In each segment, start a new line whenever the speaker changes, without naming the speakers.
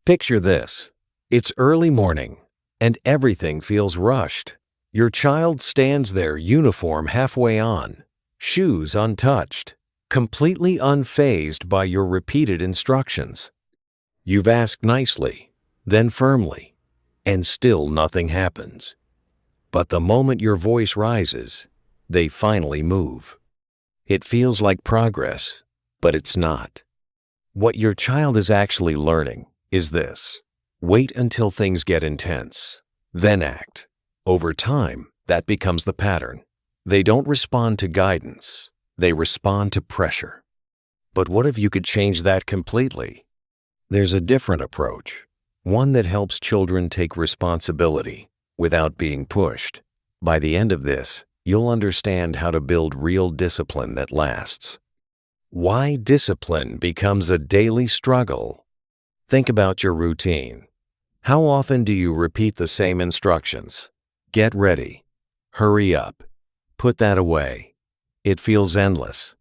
Picture this. It's early morning, and everything feels rushed. Your child stands there, uniform halfway on, shoes untouched, completely unfazed by your repeated instructions. You've asked nicely, then firmly, and still nothing happens. But the moment your voice rises, they finally move. It feels like progress, but it's not. What your child is actually learning is this: wait until things get intense, then act. Over time, that becomes the pattern. They don't respond to guidance, they respond to pressure. But what if you could change that completely? There's a different approach, one that helps children take responsibility without being pushed. By the end of this, you'll understand how to build real discipline that lasts. Why discipline becomes a daily struggle. Think about your routine. How often do you repeat the same instructions? Get ready. Hurry up. Put that away. It feels endless.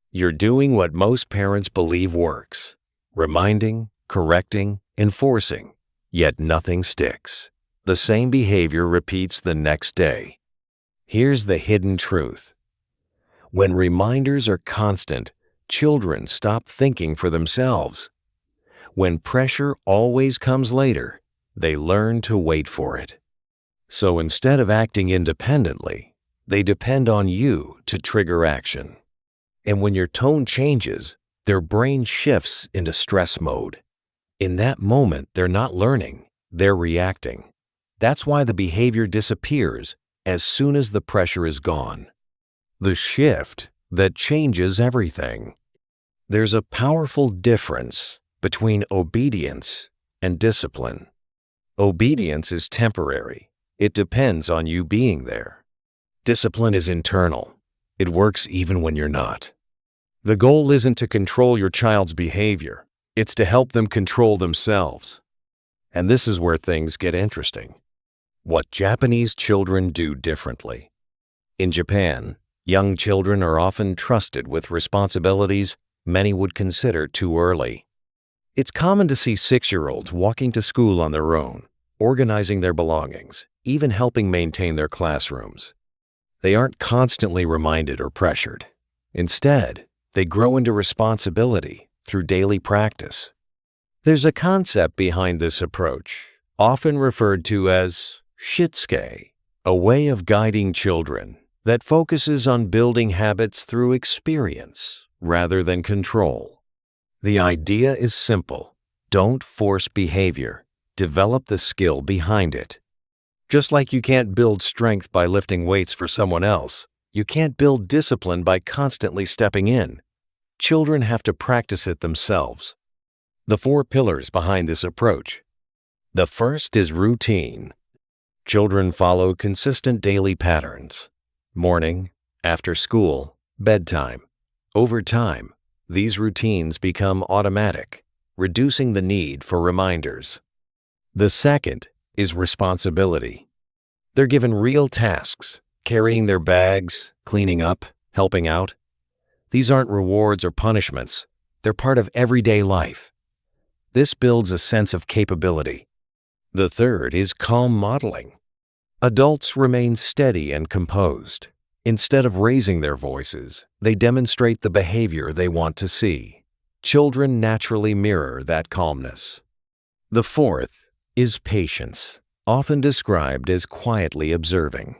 You're doing what most parents believe works: reminding, correcting, enforcing, yet nothing sticks. The same behavior repeats the next day. Here's the hidden truth. When reminders are constant, children stop thinking for themselves. When pressure always comes later, they learn to wait for it. So instead of acting independently, they depend on you to trigger action. And when your tone changes, their brain shifts into stress mode. In that moment, they're not learning, they're reacting. That's why the behavior disappears as soon as the pressure is gone. The shift that changes everything. There's a powerful difference between obedience and discipline. Obedience is temporary. It depends on you being there. Discipline is internal. It works even when you're not. The goal isn't to control your child's behavior. It's to help them control themselves. And this is where things get interesting. What Japanese children do differently. In Japan, young children are often trusted with responsibilities many would consider too early. It's common to see 6-year-olds walking to school on their own, organizing their belongings, even helping maintain their classrooms. They aren't constantly reminded or pressured. Instead, they grow into responsibility through daily practice. There's a concept behind this approach, often referred to as shitsuke, a way of guiding children that focuses on building habits through experience rather than control. The idea is simple. Don't force behavior. Develop the skill behind it. Just like you can't build strength by lifting weights for someone else, you can't build discipline by constantly stepping in. Children have to practice it themselves. The 4 pillars behind this approach. The first is routine. Children follow consistent daily patterns: morning, after school, bedtime. Over time, these routines become automatic, reducing the need for reminders. The second is responsibility. They're given real tasks: carrying their bags, cleaning up, helping out. These aren't rewards or punishments. They're part of everyday life. This builds a sense of capability. The third is calm modeling. Adults remain steady and composed. Instead of raising their voices, they demonstrate the behavior they want to see. Children naturally mirror that calmness. The fourth is patience, often described as quietly observing.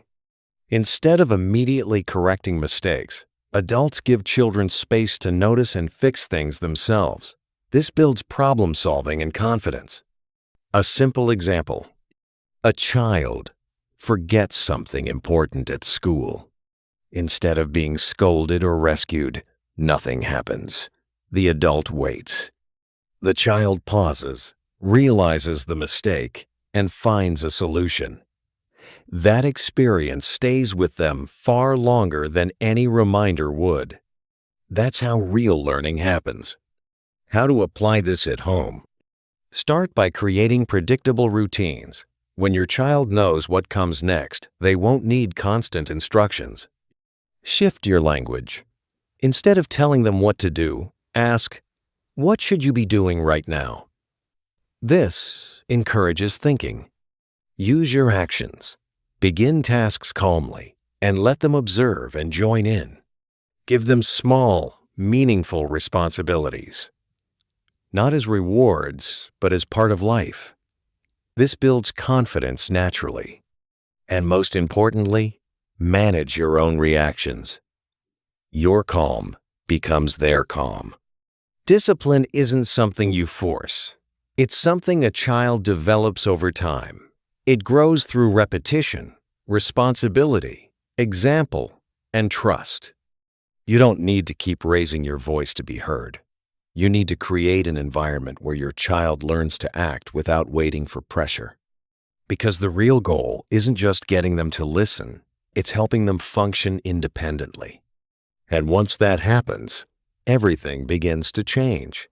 Instead of immediately correcting mistakes, adults give children space to notice and fix things themselves. This builds problem-solving and confidence. A simple example: a child forgets something important at school. Instead of being scolded or rescued, nothing happens. The adult waits. The child pauses, realizes the mistake, and finds a solution. That experience stays with them far longer than any reminder would. That's how real learning happens. How to apply this at home? Start by creating predictable routines. When your child knows what comes next, they won't need constant instructions. Shift your language. Instead of telling them what to do, ask, "What should you be doing right now?" This encourages thinking. Use your actions. Begin tasks calmly and let them observe and join in. Give them small, meaningful responsibilities, not as rewards, but as part of life. This builds confidence naturally. And most importantly, manage your own reactions. Your calm becomes their calm. Discipline isn't something you force. It's something a child develops over time. It grows through repetition, responsibility, example, and trust. You don't need to keep raising your voice to be heard. You need to create an environment where your child learns to act without waiting for pressure. Because the real goal isn't just getting them to listen, it's helping them function independently. And once that happens, everything begins to change.